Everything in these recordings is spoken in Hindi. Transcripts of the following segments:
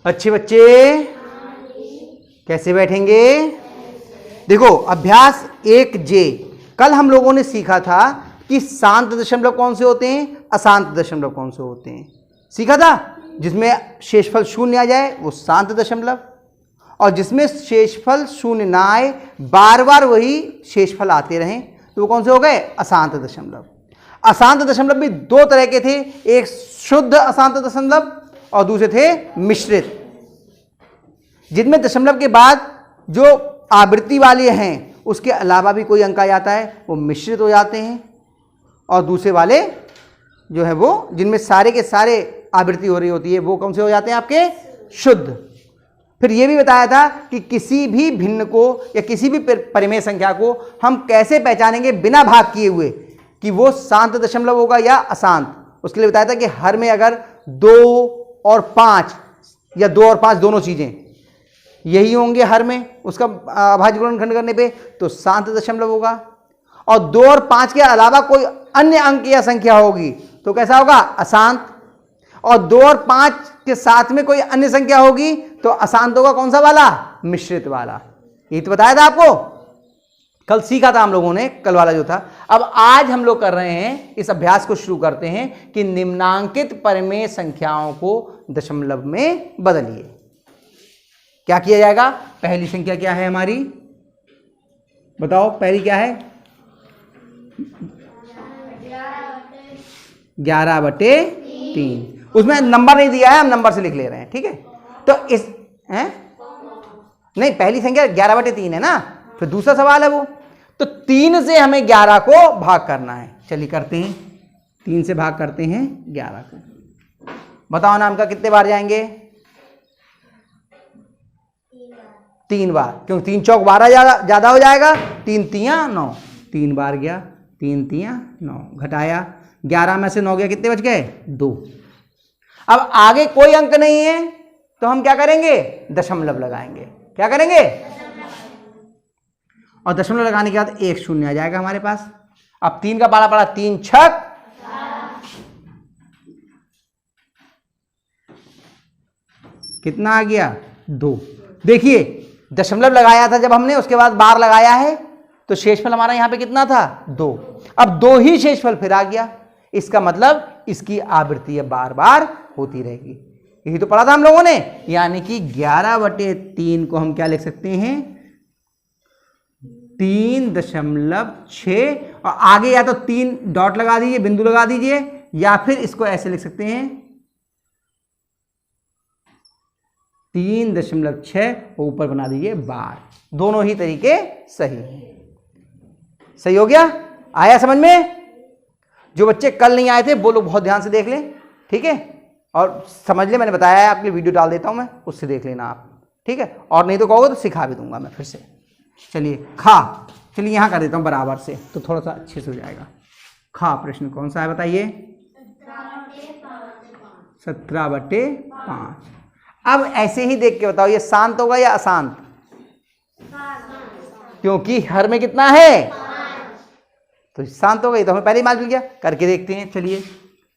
अच्छे बच्चे कैसे बैठेंगे? देखो अभ्यास 1J, कल हम लोगों ने सीखा था कि शांत दशमलव कौन से होते हैं, अशांत दशमलव कौन से होते हैं, सीखा था। जिसमें शेषफल शून्य आ जाए वो शांत दशमलव, और जिसमें शेषफल शून्य ना आए, बार बार वही शेषफल आते रहें, तो वो कौन से हो गए, अशांत दशमलव। अशांत दशमलव भी दो तरह के थे, एक शुद्ध अशांत दशमलव और दूसरे थे मिश्रित, जिनमें दशमलव के बाद जो आवृत्ति वाले हैं उसके अलावा भी कोई अंक आ जाता है वो मिश्रित हो जाते हैं, और दूसरे वाले जो है वो जिनमें सारे के सारे आवृत्ति हो रही होती है वो कौन से हो जाते हैं, आपके शुद्ध। फिर ये भी बताया था कि किसी भी भिन्न को या किसी भी परिमेय संख्या को हम कैसे पहचानेंगे बिना भाग किए हुए कि वो शांत दशमलव होगा या अशांत। उसके लिए बताया था कि हर में अगर 2 और 5 या 2 और 5 दोनों चीजें यही होंगे हर में, उसका अभाज्य गुणनखंड करने पे तो शांत दशमलव होगा, और 2 और 5 के अलावा कोई अन्य अंक या संख्या होगी तो कैसा होगा, अशांत, और 2 और 5 के साथ में कोई अन्य संख्या होगी तो अशांत होगा, कौन सा वाला, मिश्रित वाला। ये तो बताया था आपको, कल सीखा था हम लोगों ने, कल वाला जो था। अब आज हम लोग कर रहे हैं, इस अभ्यास को शुरू करते हैं कि निम्नांकित परिमेय संख्याओं को दशमलव में बदलिए। क्या किया जाएगा? पहली संख्या क्या है हमारी, बताओ पहली क्या है, 11/3। उसमें नंबर नहीं दिया है, हम नंबर से लिख ले रहे हैं, ठीक है। तो इस हैं नहीं, पहली संख्या 11/3 है ना, फिर दूसरा सवाल है वो, तो 3 से हमें 11 को भाग करना है। चलिए करते हैं, 3 से भाग करते हैं 11 को। बताओ नाम का कितने बार जाएंगे, 3 बार, क्योंकि 3 चौक 12 ज्यादा हो जाएगा, 3 तियां 9, 3 बार गया, 3 तियां 9, घटाया 11 में से 9 गया, कितने बच गए, 2। अब आगे कोई अंक नहीं है तो हम क्या करेंगे, दशमलव लगाएंगे। क्या करेंगे, और दशमलव लगाने के बाद एक शून्य आ जाएगा हमारे पास। अब 3 का पाला पड़ा, 3 छक, कितना आ गया, 2। देखिए दशमलव लगाया था जब हमने, उसके बाद बार लगाया है तो शेषफल हमारा यहां पे कितना था, 2। अब 2 ही शेषफल फिर आ गया, इसका मतलब इसकी आवृत्ति बार बार होती रहेगी। यही तो पढ़ा था हम लोगों ने, यानी कि 11/3 को हम क्या लिख सकते हैं, 3.6, और आगे या तो 3 डॉट लगा दीजिए, बिंदु लगा दीजिए, या फिर इसको ऐसे लिख सकते हैं 3.6 ऊपर बना दीजिए बार। दोनों ही तरीके सही हैं। सही हो गया, आया समझ में? जो बच्चे कल नहीं आए थे वो लोग बहुत ध्यान से देख लें, ठीक है, और समझ ले, मैंने बताया है, आपके लिए वीडियो डाल देता हूं मैं, उससे देख लेना आप, ठीक है। और नहीं तो कहोगे तो सिखा भी दूंगा मैं फिर से। चलिए चलिए यहां कर देता हूं बराबर से, तो थोड़ा सा अच्छे से हो जाएगा। प्रश्न कौन सा है बताइए, 17/5। अब ऐसे ही देख के बताओ ये शांत होगा या अशांत, क्योंकि हर में कितना है, तो शांत हो गई, तो हमें पहले ही मालूम मिल गया। करके देखते हैं, चलिए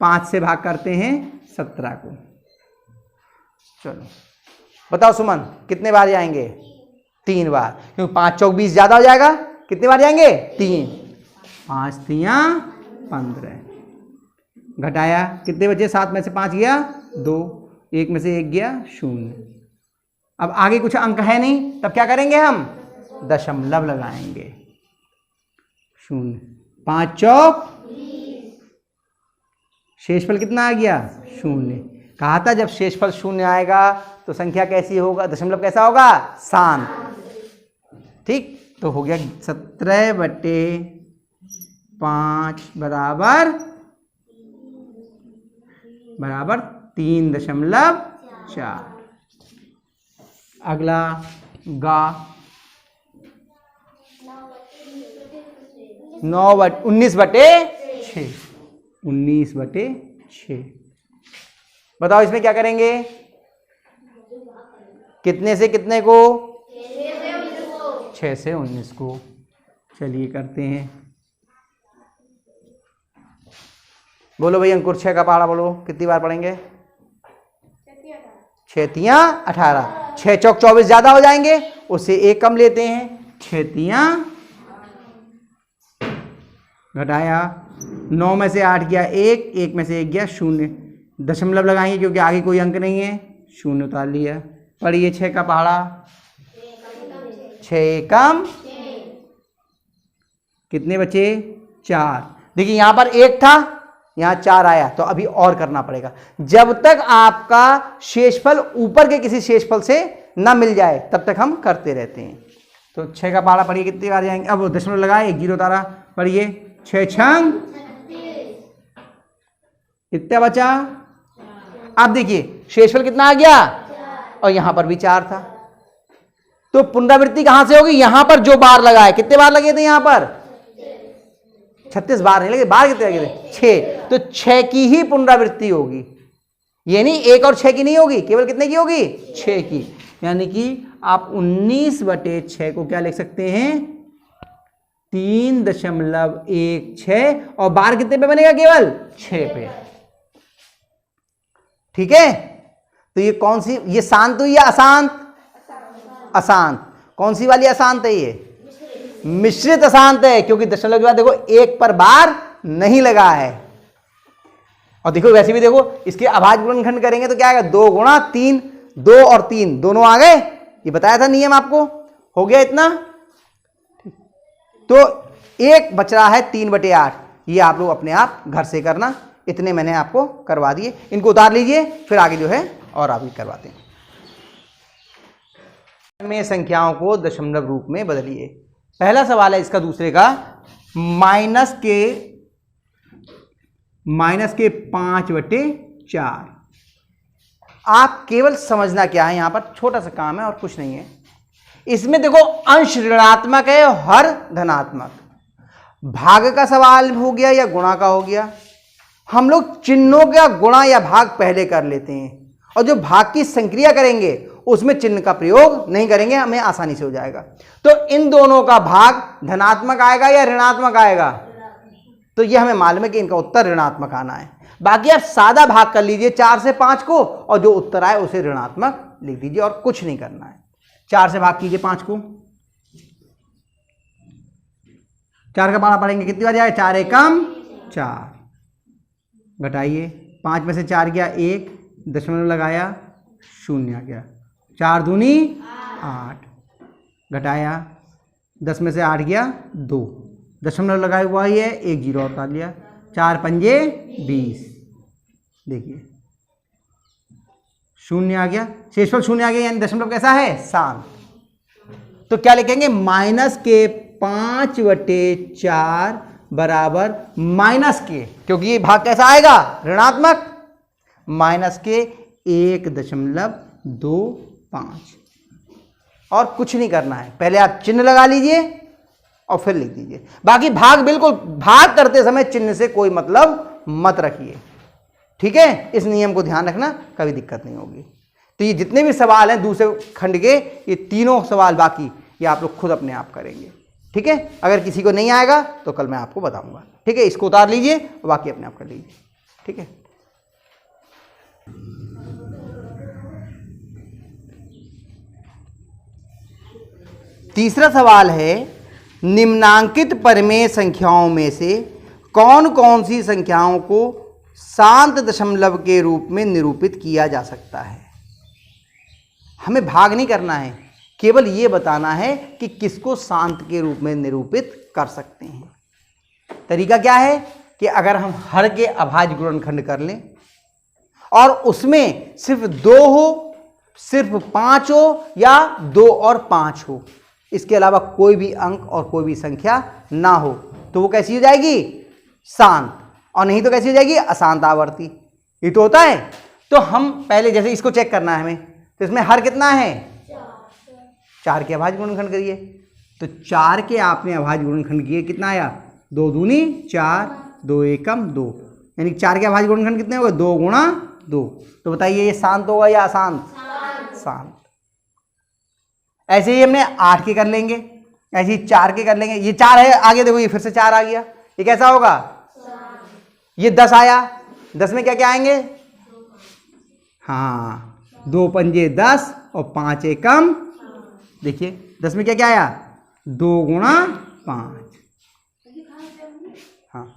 5 से भाग करते हैं 17 को। चलो बताओ सुमन, कितने बार जाएंगे, 3 बार, क्योंकि 5 चौक 20 ज्यादा हो जाएगा, कितने बार जाएंगे, 3, 5 तियां 15, घटाया कितने बचे, 7 में से 5 गया 2, 1 में से 1 गया 0। अब आगे कुछ अंक है नहीं, तब क्या करेंगे हम, दशमलव लगाएंगे, 0, 5 चौक, शेषफल कितना आ गया, 0। कहा था जब शेषफल 0 आएगा तो संख्या कैसी होगा, दशमलव कैसा होगा, शांत, ठीक। तो हो गया 17/5 बराबर 3.4। अगला 19/6। 19/6 बताओ इसमें क्या करेंगे, कितने से कितने को, 6 से 19 को। चलिए करते हैं, बोलो भाई अंकुर 6 का पहाड़ा बोलो, कितनी बार पढ़ेंगे, 6 तियां 18, 6 चौक 24 ज्यादा हो जाएंगे, उससे एक कम लेते हैं, 6 तियां घटाया 9 में से 8 गया 1, 1 में से 1 गया 0, दशमलव लगाएंगे क्योंकि आगे कोई अंक नहीं है, 0 उतार लिया। पढ़िए 6 का पहाड़ा, 6 एकम कितने बचे 4। देखिए यहां पर 1 था, यहां 4 आया, तो अभी और करना पड़ेगा जब तक आपका शेषफल ऊपर के किसी शेषफल से ना मिल जाए तब तक हम करते रहते हैं। तो 6 का पहाड़ा पढ़िए कितनी बार जाएंगे, अब दशमलव लगाए 1 0 तारा, पढ़िए 6 छंग कितना बचा। अब देखिए शेषफल कितना आ गया, और यहां पर भी 4 था, तो पुनरावृत्ति कहां से होगी, यहां पर जो बार लगाए, कितने बार लगे थे यहां पर 36 बार नहीं लगे, बार कितने लगे थे 6, तो 6 की ही पुनरावृत्ति होगी, ये नहीं 1 और 6 की नहीं होगी, केवल कितने की होगी 6 की। यानी कि आप 19/6 को क्या लिख सकते हैं 3.16, और बार कितने पे बनेगा केवल 6 पे। ठीक है, तो ये कौन सी, ये शांत हुई या अशांत, अशांत। कौन सी वाली अशांत है, ये मिश्रित अशांत है, क्योंकि दशमलव के बाद देखो 1 पर बार नहीं लगा है। और देखो वैसे भी देखो इसके अभाज्य गुणनखंड करेंगे तो क्या आएगा 2 गुणा 3, 2 और 3 दोनों आ गए, ये बताया था नियम आपको, हो गया इतना। तो 1 बच रहा है 3/8, ये आप लोग अपने आप घर से करना, इतने मैंने आपको करवा दिए, इनको उतार लीजिए, फिर आगे जो है और आगे करवाते हैं। में संख्याओं को दशमलव रूप में बदलिए। पहला सवाल है इसका दूसरे का, माइनस के 5/4। आप केवल समझना क्या है, यहां पर छोटा सा काम है और कुछ नहीं है। इसमें देखो अंश ऋणात्मक है और हर धनात्मक, भाग का सवाल हो गया या गुणा का हो गया, हम लोग चिन्हों का गुणा या भाग पहले कर लेते हैं, और जो भाग की संक्रिया करेंगे उसमें चिन्ह का प्रयोग नहीं करेंगे, हमें आसानी से हो जाएगा। तो इन दोनों का भाग धनात्मक आएगा या ऋणात्मक आएगा, तो ये हमें मालूम है कि इनका उत्तर ऋणात्मक आना है। बाकी आप सादा भाग कर लीजिए 4 से 5 को, और जो उत्तर आए उसे ऋणात्मक लिख दीजिए, और कुछ नहीं करना है। 4 से भाग कीजिए 5 को, 4 का पहाड़ा पढ़ेंगे कितनी बार जाए, 4 एकम 4, घटाइए 5 में से 4 गया 1, दशमलव लगाया 0 आ गया, 4 दूनी 8, घटाया 10 में से 8 गया 2, दशमलव लगाया हुआ ही है 1 0 और उतार लिया, 4 पंजे 20, देखिए 0 आ गया, शेषफल 0 आ गया, यानी दशमलव कैसा है शांत। तो क्या लिखेंगे, माइनस के 5/4 बराबर माइनस के, क्योंकि ये भाग कैसा आएगा ऋणात्मक, माइनस के 1.25, और कुछ नहीं करना है, पहले आप चिन्ह लगा लीजिए और फिर लिख दीजिए। बाकी भाग बिल्कुल भाग करते समय चिन्ह से कोई मतलब मत रखिए, ठीक है, इस नियम को ध्यान रखना, कभी दिक्कत नहीं होगी। तो ये जितने भी सवाल हैं दूसरे खंड के, ये तीनों सवाल बाकी ये आप लोग खुद अपने आप करेंगे, ठीक है। अगर किसी को नहीं आएगा तो कल मैं आपको बताऊंगा, ठीक है। इसको उतार लीजिए और बाकी अपने आप कर लीजिए, ठीक है। तीसरा सवाल है, निम्नांकित परिमेय संख्याओं में से कौन कौन सी संख्याओं को शांत दशमलव के रूप में निरूपित किया जा सकता है। हमें भाग नहीं करना है, केवल ये बताना है कि किसको शांत के रूप में निरूपित कर सकते हैं। तरीका क्या है कि अगर हम हर के अभाज्य गुणनखंड कर लें और उसमें सिर्फ 2 हो, सिर्फ 5 हो, या 2 और 5 हो, इसके अलावा कोई भी अंक और कोई भी संख्या ना हो, तो वो कैसी हो जाएगी शांत, और नहीं तो कैसी हो जाएगी अशांत आवर्ती। ये तो होता है। तो हम पहले जैसे इसको चेक करना है हमें, तो इसमें हर कितना है 4 के अभाज्य गुणनखंड करिए, तो 4 के आपने अभाज्य गुणनखंड किए, कितना आया 2 दूनी 4, 2 एकम 2, यानी 4 के अभाज्य गुणनखंड कितने हो गए 2 गुणा 2। तो बताइए ये शांत होगा या अशांत, शांत। ऐसे ही हमने 8 के कर लेंगे, ऐसे ही 4 के कर लेंगे, ये 4 है आगे देखो, ये फिर से 4 आ गया, ये कैसा होगा, ये 10 आया, 10 में क्या क्या आएंगे, हाँ 2 पंजे 10 और 5 एकम, देखिए 10 में क्या क्या आया, 2 गुणा 5। हाँ,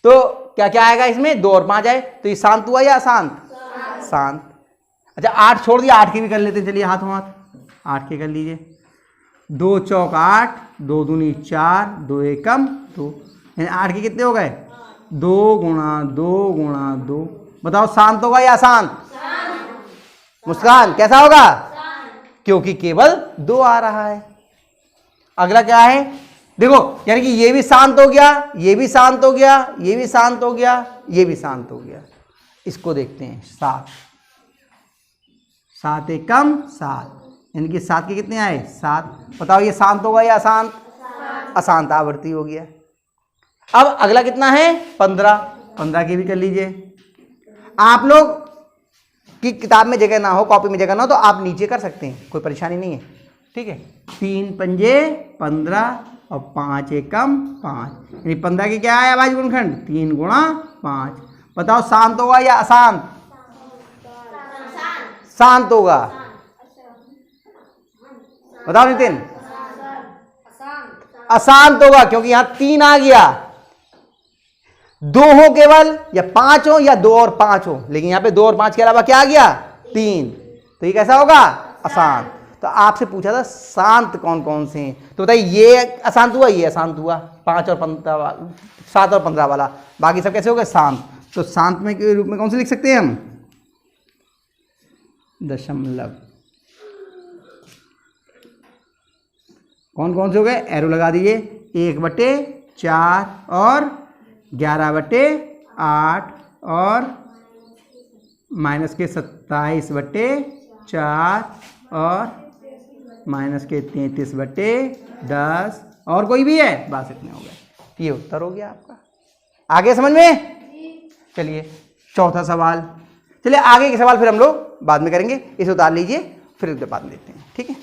तो क्या क्या आएगा इसमें, 2 और 5 आए, तो ये शांत हुआ या अशांत, शांत। अच्छा 8 छोड़ दिया, 8 के भी कर लेते हैं, चलिए हाथों हाथ 8 के कर लीजिए। 2 चौक 8, 2 दूनी 4, 2 एकम 2, यानी 8 के कितने हो गए, 2 गुणा 2 गुणा 2। बताओ शांत होगा या अशांत, मुस्कान कैसा होगा, क्योंकि केवल 2 आ रहा है। अगला क्या है, देखो यानी कि ये भी शांत हो गया, ये भी शांत हो गया, ये भी शांत हो गया, ये भी शांत हो गया। इसको देखते हैं 7, 7 एकम 7, यानी कि 7 के कितने आए, 7। बताओ ये शांत होगा या अशांत, अशांत आवर्ती हो गया। अब अगला कितना है, 15, 15 के भी कर लीजिए। आप लोग की किताब में जगह ना हो, कॉपी में जगह ना हो, तो आप नीचे कर सकते हैं, कोई परेशानी नहीं है, ठीक है। 3 पंजे 15 और 5 एकम 5, यानी 15 के क्या आया भाई गुणनखंड, 3 गुणा 5। बताओ शांत होगा या अशांत, शांत होगा। बताओ नितिन, अशांत होगा, क्योंकि यहां 3 आ गया। 2 हो केवल, या 5 हो, या 2 और 5 हो, लेकिन यहां पे 2 और 5 के अलावा क्या आ गया, 3, तो ये कैसा होगा, अशांत। तो आपसे पूछा था शांत कौन कौन से हैं, तो बताइए ये अशांत हुआ, ये अशांत हुआ, 5 और 15 7 और 15 वाला, बाकी सब कैसे हो गए, शांत। तो शांत में के रूप में कौन से लिख सकते हैं हम, दशमलव। कौन कौन से हो गए, एरो लगा दीजिए, 1/4 और 11/8 और -27/4 और -33/10, और कोई भी है, बस इतने हो गए। ये उत्तर हो गया आपका। आगे समझ में, चलिए चौथा सवाल। चलिए आगे के सवाल फिर हम लोग बाद में करेंगे, इसे उतार लीजिए, फिर बाद में देखते हैं, ठीक है।